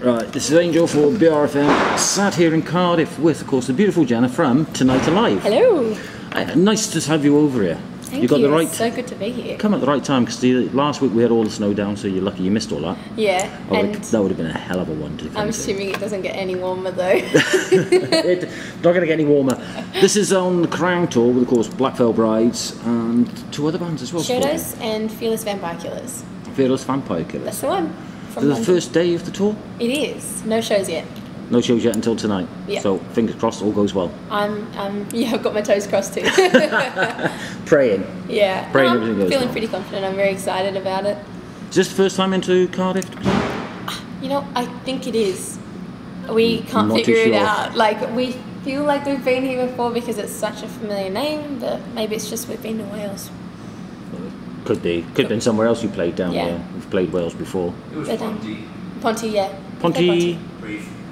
Right, this is Angel for BRFM, sat here in Cardiff with, of course, the beautiful Jenna from Tonight Alive. Hello. Nice to have you over here. Thank you. Got you. The right, it's so good to be here. Come at the right time, because last week we had all the snow down, so you're lucky you missed all that. Yeah. Oh, and that would have been a hell of a one to come I'm to. assuming it doesn't get any warmer though. It's not going to get any warmer. This is on the Kerrang Tour with, of course, Black Veil Brides and two other bands as well. Shadows and Fearless Vampire Killers. Fearless Vampire Killers. That's the one. Is it the first day of the tour? It is. No shows yet. No shows yet until tonight. Yeah. So fingers crossed, all goes well. Yeah, I've got my toes crossed too. Praying. Yeah. Praying No, everything I'm goes feeling well. pretty confident. I'm very excited about it. Is this the first time into Cardiff? You know, I think it is. We can't Not figure too it sure. out. Like, we feel like we've been here before because it's such a familiar name, but maybe it's just we've been to Wales. Could be. Could have been somewhere else you played down Yeah. there. We've played Wales before. It was But, Ponty. Ponty, yeah.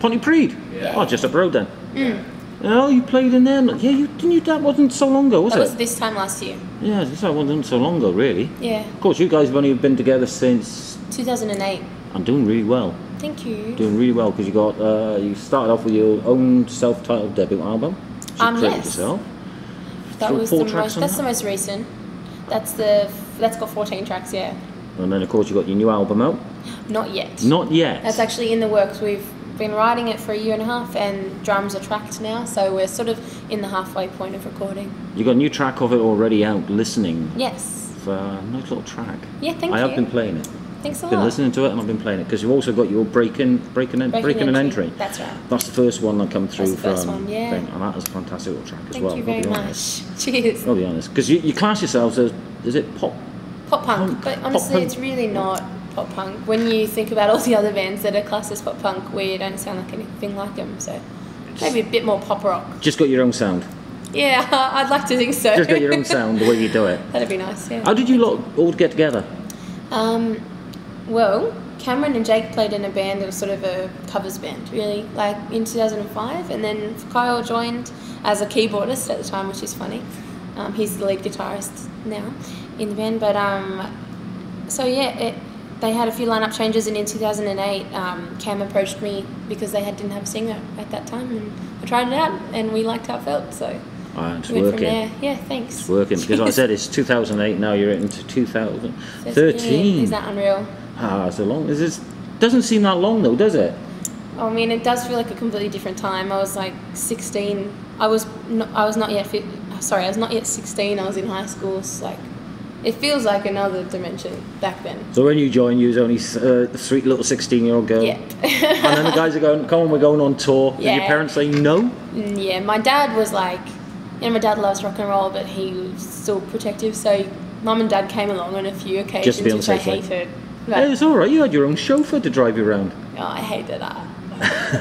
Pontypridd? Yeah. Oh, just up the road then. Mm. Oh, you played in there? Yeah, that wasn't so long ago, was That it? was this time last year. Yeah, that wasn't so long ago, really. Yeah. Of course, you guys have only been together since... 2008. I'm doing really well. Thank you. Doing really well, because you started off with your own self-titled debut album. You created Yes. yourself. That was Four the tracks most. on That's that? the most recent. That's got 14 tracks. Yeah. And then, of course, you got your new album out. Not yet. Not yet. That's actually in the works. We've been writing it for a year and a half, and drums are tracked now, so we're sort of in the halfway point of recording. You got a new track of it already out, Listening. Yes. It's a nice little track. Yeah. Thank I you. have been playing it. Thanks a Been lot. listening to it and I've been playing it, because you've also got your breaking and entry. That's right. That's the first one that come through That's the first from one, yeah. thing, and that is a fantastic little track as Thank well. you very I'll be much. honest. Cheers. I'll be honest, because you class yourselves as, is it pop? Pop punk, but honestly, punk. it's really not pop punk. When you think about all the other bands that are classed as pop punk, we don't sound like anything like them. So maybe a bit more pop rock. Just got your own sound. Yeah, I'd like to think so. Just got your own sound, the way you do it. That'd be nice. Yeah. How did you lot all get together? Well, Cameron and Jake played in a band that was sort of a covers band, really, like in 2005, and then Kyle joined as a keyboardist at the time, which is funny. He's the lead guitarist now in the band, but so yeah, they had a few lineup changes, and in 2008, Cam approached me because they didn't have a singer at that time, and I tried it out, and we liked how it felt, so It's we went working. from there. Yeah, thanks. It's working, because like I said, it's 2008 now, you're into 2013. Is that unreal? So long. Doesn't seem that long though, does it? I mean, it does feel like a completely different time. I was like 16. I was not yet 16. I was in high school. So like, it feels like another dimension back then. So when you joined, you was only a sweet little 16-year-old girl. Yeah. And then the guys are going, come on, we're going on tour. Yeah. Did your parents say no? Yeah, my dad was like, my dad loves rock and roll, but he was still protective. So mum and dad came along on a few occasions, Just to be on which I the safe side. hated. But, It's all right. You had your own chauffeur to drive you around. oh, I hated that.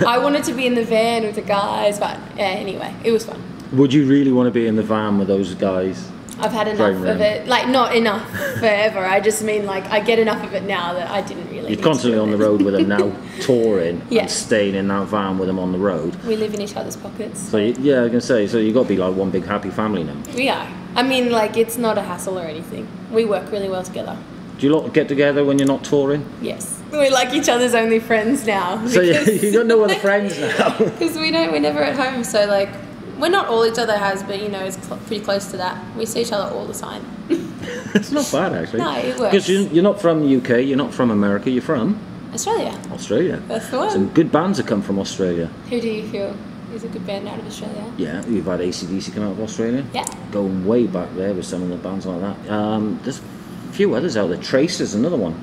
I wanted to be in the van with the guys, but anyway, it was fun. Would you really want to be in the van with those guys? I've had enough Driving of around. it. Like, not enough forever. I just mean, like, I get enough of it now that I didn't really. You're constantly on the road with them now, touring Yeah. and staying in that van with them on the road. We live in each other's pockets. So yeah, I can say. So you got to be like one big happy family now. We are. I mean, like, it's not a hassle or anything. We work really well together. Do you lot get together when you're not touring? Yes. We're like each other's only friends now. So you got no other friends now. Because we're never at home. So, like, we're not all each other has, but, it's pretty close to that. We see each other all the time. It's not bad, actually. No, it works. Because you're not from the UK, you're not from America, you're from Australia. Australia. That's the one. Some good bands have come from Australia. Who do you feel is a good band out of Australia? Yeah, we've had AC/DC come out of Australia. Yeah. Going way back there with some of the bands like that. There's a few others out there. Tracer's another one.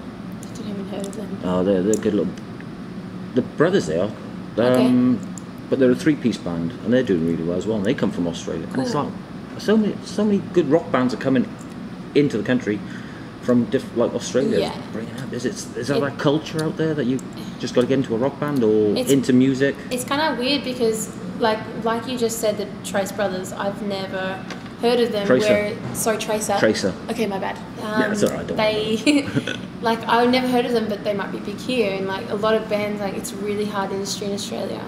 I didn't even heard of them. Oh, they're good little... The brothers they are. Okay. But they're a three-piece band, and they're doing really well as well. And they come from Australia. Cool. And it's like so many good rock bands are coming into the country from like Australia. Yeah. Bringing up. Is there that culture out there that you just got to get into a rock band or into music? It's kind of weird because, like you just said, the Trace Brothers, I've never heard of them. Tracer. Tracer. Tracer. Okay, my bad. Yeah, it's alright. They, like, I've never heard of them, but they might be big here. And like a lot of bands, like, it's a really hard industry in Australia.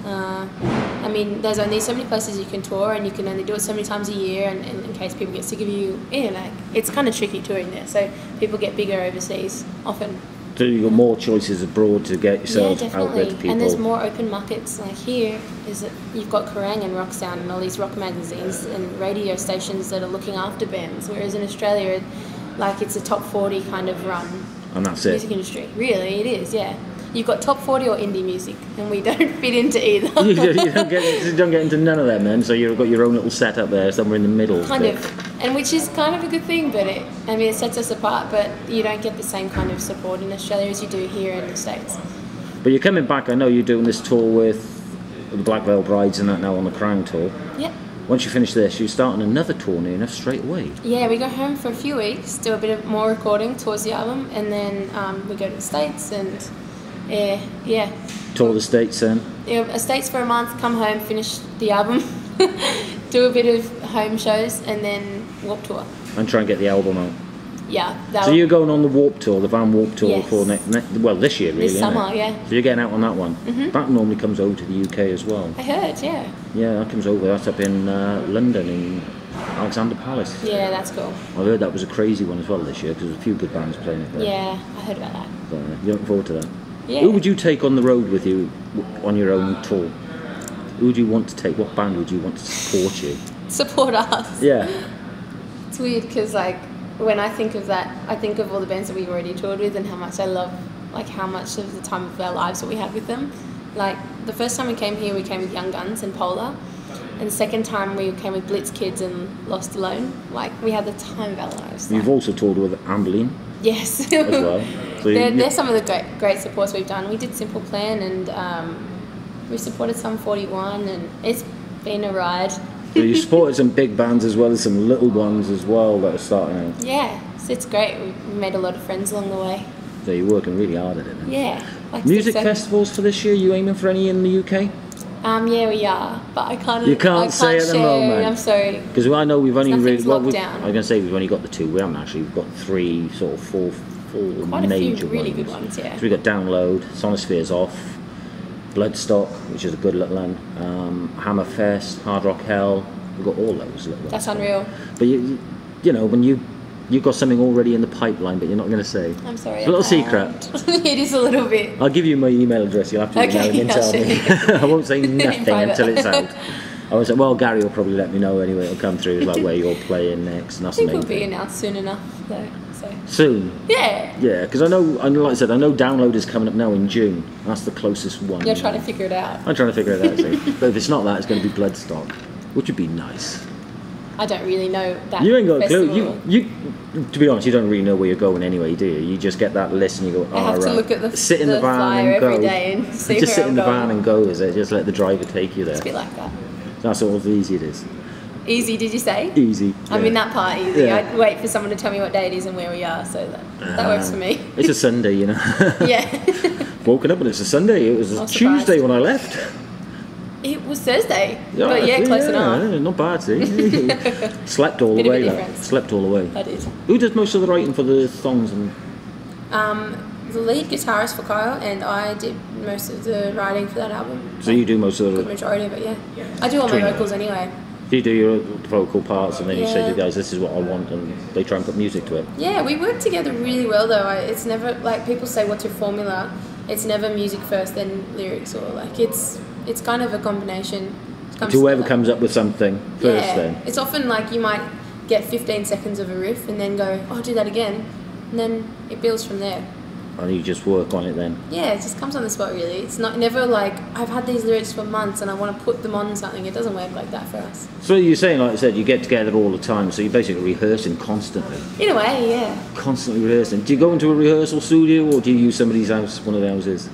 I mean, there's only so many places you can tour, and you can only do it so many times a year. And in case people get sick of you, like, it's kind of tricky touring there. So people get bigger overseas often. So you've got more choices abroad to get yourself Yeah, out there to definitely. people. And there's more open markets. Like here, is that you've got Kerrang and Rock Sound and all these rock magazines and radio stations that are looking after bands. Whereas in Australia, like it's a top 40 kind of run. And that's it. Music industry. Really, it is. Yeah. You've got top 40 or indie music, and we don't fit into either. you don't get into none of them then. So you've got your own little setup there, somewhere in the middle. Kind of, and which is kind of a good thing, but it sets us apart. But you don't get the same kind of support in Australia as you do here in the States. But you're coming back. I know you're doing this tour with the Black Veil Brides and that now on the Kerrang Tour. Yep. Once you finish this, you're starting another tour near enough straight away. Yeah, we go home for a few weeks, do a bit of more recording towards the album, and then we go to the States and yeah. Tour the States then? Yeah, States for a month, come home, finish the album, do a bit of home shows, and then Warp Tour. And try and get the album out. Yeah. So you're going on the Warp Tour, the Van Warp Tour Yes. for this year really, This isn't summer, it? yeah. So you're getting out on that one. Mm-hmm. That normally comes over to the UK as well. I heard, yeah. Yeah, that comes over. That's up in London, in Alexander Palace. Yeah, that's cool. I heard that was a crazy one as well this year because there's a few good bands playing it there. Yeah, I heard about that. So, you're looking forward to that. Yeah. Who would you take on the road with you on your own tour? Who would you want to take? What band would you want to support you? Support us. Yeah. It's weird because like when I think of that, I think of all the bands that we've already toured with and how much I love, like how much of the time of our lives that we had with them. Like the first time we came here, we came with Young Guns and Polar, and the second time we came with Blitz Kids and Lost Alone. Like we had the time of our lives. You've also toured with Amberlin Yes. as well. So they're some of the great supports we've done. We did Simple Plan and we supported Sum 41 and it's been a ride. So you supported some big bands as well as some little ones as well that are starting out. Yeah, so it's great. We've made a lot of friends along the way. So you're working really hard at it then. Yeah. Like Music 6, 7. festivals for this year, you aiming for any in the UK? Yeah, we are, but I can't. You can't say at the share, moment. I'm sorry. Because I know we've only Nothing's really. locked down. I was going to say we've only got the 2. We haven't actually. We've got 3, sort of 4 Quite a major few really ones. good ones, yeah. So we've got Download, Sonosphere's Off, Bloodstock, which is a good little one, Hammerfest, Hard Rock Hell. We've got all those little ones. That's unreal. But you know, when you've got something already in the pipeline, but you're not going to say. I'm sorry. It's a little secret. It is a little bit. I'll give you my email address. You'll have to email me and tell me. I won't say nothing until it's out. I was like, well, Gary will probably let me know anyway. It'll come through. It's like where you're playing next. And that's I think the we'll main be thing. announced soon enough, though. So. Soon. Yeah. Yeah, because I know, like I said, I know Download is coming up now in June. That's the closest one. You're trying to figure it out. I'm trying to figure it out. See. But if it's not that, it's going to be Bloodstock, which would be nice. I don't really know that. You ain't got a festival. clue. You, to be honest, you don't really know where you're going anyway, do you? You just get that list and you go, I have right. to look at the sit in the van flyer and go. every day and see just where sit I'm in the going. van and go, is it? Just let the driver take you there. It's a bit like that. That's all easy it is. Easy, did you say? Easy. I'm yeah. in that part easy. Yeah. I'd wait for someone to tell me what day it is and where we are, so that works for me. It's a Sunday, you know. Yeah. Woken up and it's a Sunday. It was a Tuesday when I left. It was Thursday. But yeah, close enough. Not bad, see. Slept all the Bit of way. a Like. difference. Slept all the way. I did. Who does most of the writing for the songs? And The lead guitarist for Kyle and I did most of the writing for that album. so you do most of Good the. majority of it, yeah. I do all my Trina. vocals anyway. You do your vocal parts and then you say to Yeah. the guys, this is what I want, and they try and put music to it. Yeah, we work together really well though. It's never like people say what's your formula. It's never music first then lyrics, or like it's kind of a combination. It's whoever comes up with something first then. It's often like you might get 15 seconds of a riff and then go, oh, do that again, and then it builds from there. And you just work on it then. Yeah, it just comes on the spot really. It's never like I've had these lyrics for months and I want to put them on something. It doesn't work like that for us. So you're saying, like I said, you get together all the time, so you're basically rehearsing constantly. In a way, yeah. Constantly rehearsing. Do you go into a rehearsal studio or do you use somebody's house, one of the houses?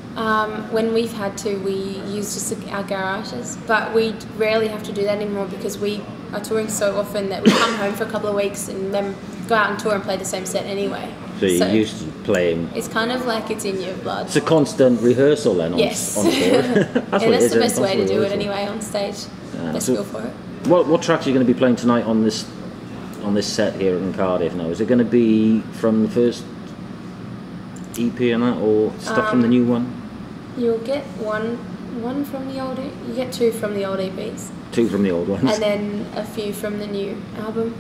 When we've had to, we use just our garages, but we rarely have to do that anymore because we are touring so often that we come home for a couple of weeks and then go out and tour and play the same set anyway. So you're used to playing. It's kind of like it's in your blood. It's a constant rehearsal then on, Yes. on tour. That's the best way to do it anyway on stage. Best so feel for it. What tracks are you going to be playing tonight on this set here in Cardiff now? Is it going to be from the first EP and that, or stuff from the new one? You'll get one from the old. You get 2 from the old EPs. 2 from the old ones. And then a few from the new album.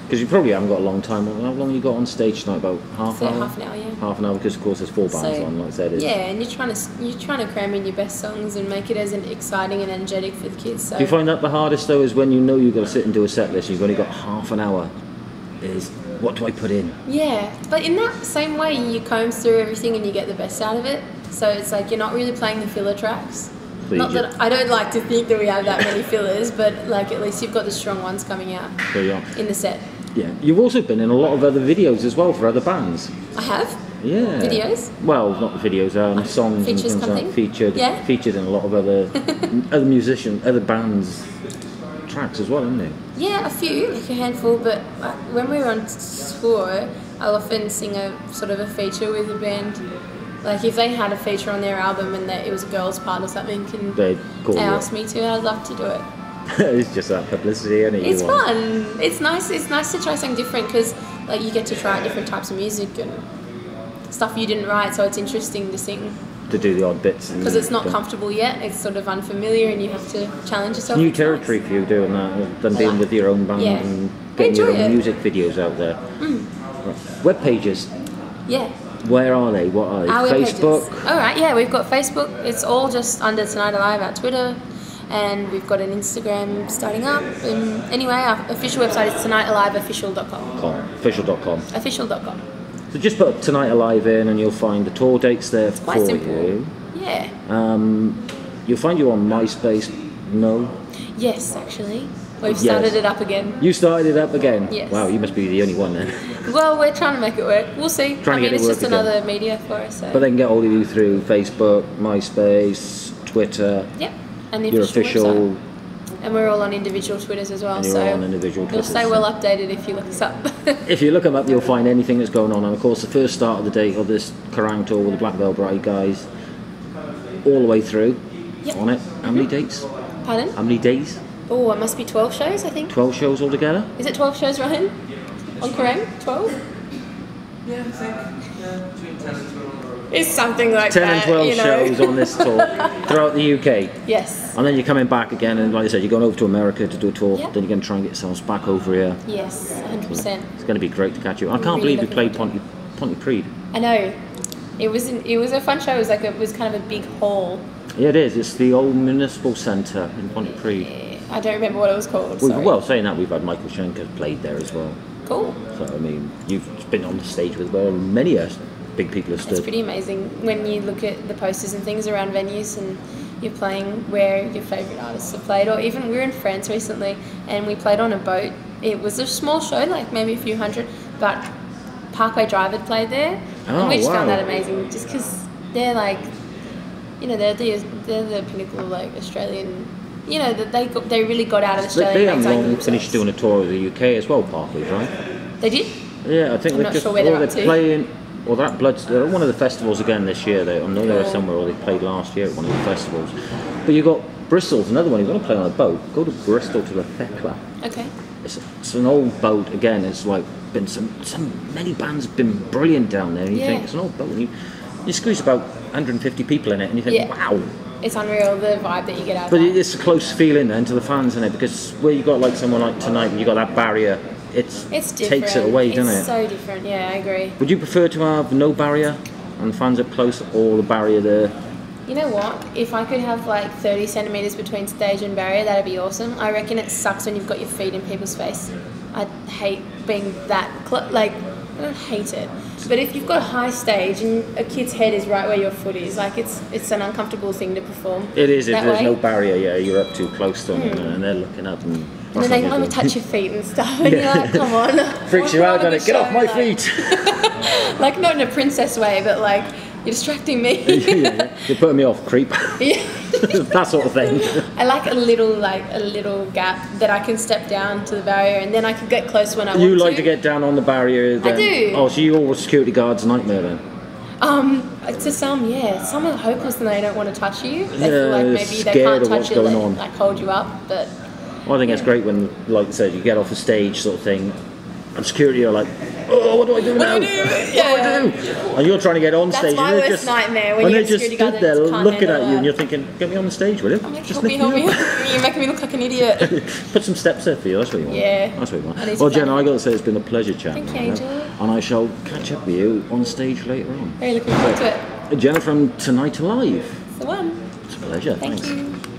Because you probably haven't got a long time. How long you got on stage tonight? About half an hour? Half an hour, yeah. Half an hour, because of course there's 4 bands on, like I said. Yeah, and you're trying to cram in your best songs and make it as exciting and energetic for the kids. So. Do you find that the hardest though is when you know you've got to sit and do a set list, and you've only got half an hour? Is what do I put in? Yeah, but in that same way, you comb through everything and you get the best out of it. So it's like you're not really playing the filler tracks. Not that I don't like to think that we have that many fillers, but like at least you've got the strong ones coming out in the set. Yeah, you've also been in a lot of other videos as well for other bands. I have. Yeah. Videos? Well, not videos, songs and things like that. Featured in a lot of other other bands' tracks as well, haven't you? Yeah, a few, like a handful. But when we were on tour, I'll often sing a sort of a feature with a band. Like if they had a feature on their album and it was a girl's part or something, and they asked me to, I'd love to do it. It's just that publicity, isn't it? It's fun. It's nice. It's nice to try something different because, like, you get to try different types of music and stuff you didn't write. So it's interesting to sing. To do the odd bits. Because it's not comfortable yet. It's sort of unfamiliar, and you have to challenge yourself. It's new territory for you doing that, than being with your own band and getting your own music videos out there. Web pages. Yeah. Where are they? What are they? Our Facebook. All right. Yeah, we've got Facebook. It's all just under Tonight Alive. Our Twitter. And we've got an Instagram starting up. And anyway, our official website is tonightaliveofficial.com. Official.com. So just put Tonight Alive in and you'll find the tour dates there for you. Yeah. You'll find you on MySpace. No? Yes, actually. We've started it up again. You started it up again? Yes. Wow, you must be the only one then. Well, we're trying to make it work. We'll see. It's just another media for us. So. But they can get hold of you through Facebook, MySpace, Twitter. Yep. And the your official and we're all on individual Twitters as well. And you're all on individual Twitters. You'll stay well updated if you look us up. If you look them up, you'll find anything that's going on. And of course, the first start of the date of this Kerrang Tour with the Black Veil Bride guys, all the way through on it. How many dates? Pardon? How many days? Oh, it must be 12 shows, I think. 12 shows altogether? Is it 12 shows, Ryan? On Kerrang? 12? Yeah, I think between 10 and 12. It's something like 10 that. 10 and 12 shows on this tour throughout the UK. Yes. And then you're coming back again, and like I said, you're going over to America to do a tour. Then you're going to try and get yourselves back over here. Yes, 100%. It's going to be great to catch you. I can't believe you played Pontypridd. I know. It was a fun show. It was kind of a big hall. Yeah, it is. It's the old municipal centre in Pontypridd. I don't remember what it was called. Well, saying that, we've had Michael Schenker played there as well. Cool. So I mean, you've been on the stage with where many big people have stood. It's pretty amazing when you look at the posters and things around venues and you're playing where your favourite artists have played, or even we were in France recently and we played on a boat. It was a small show, like maybe a few hundred, but Parkway Drive had played there, and we just found that amazing, just because they're like, you know, they're the pinnacle of like Australian. You know, that they really got out of Australia. They haven't long finished doing a tour of the UK as well, Parkway, right? They did? Yeah, I think I'm not sure where they're up to. Playing. Well, that Bloods. They're at one of the festivals again this year. I know they're somewhere, or they played last year at one of the festivals. But you've got Bristol's another one. You've got to play on a boat. Go to Bristol to the Thekla. Okay. It's an old boat again. It's like been many bands have been brilliant down there. And you think it's an old boat. And you squeeze about 150 people in it, and you think, wow. It's unreal, the vibe that you get out of But that. it's a close feeling then to the fans, isn't it? Because where you got like someone like tonight, you got that barrier. It's different. Takes it away, doesn't it? It's so different. Yeah, I agree. Would you prefer to have no barrier and the fans up close, or the barrier there? You know what? If I could have like 30 centimetres between stage and barrier, that'd be awesome. I reckon it sucks when you've got your feet in people's face. I hate being that like. I don't hate it, but if you've got a high stage and a kid's head is right where your foot is, like it's an uncomfortable thing to perform. It is. If there's no barrier, you're up too close to them, and they're looking up, and then they let me touch your feet and stuff, and you're like, come on. Freaks you out, doesn't it? Get off my feet. Like not in a princess way, but like you're distracting me. You're putting me off, creep. Yeah. That sort of thing. I like a little gap that I can step down to the barrier, and then I can get close when I want to. You like to get down on the barrier then? I do. Oh, so you're a security guard's nightmare then? To some, yeah. Some are hopeless and they don't want to touch you. They feel like maybe they can't touch you, like hold you up. But I think it's great when, like I said, you get off the stage sort of thing, and security are like, Oh, what do I do now? What do I do? What do I Yeah. do? And you're trying to get on That's stage. my and they're worst nightmare, when and you're they a just security stood guard there that can't looking at handle you, and that. you're thinking, get me on the stage, will you? I'm like, Just help me, lift help me. up. You're making me look like an idiot. Put some steps there for you, that's what you want. Yeah. That's what you want. I need to Well, plan Jenna, it. I got to say it's been a pleasure chatting. Thank you, with Angel. And I shall catch up with you on stage later on. Very looking forward to it. Jenna from Tonight Alive. It's the one. It's a pleasure. Thank Thanks. you.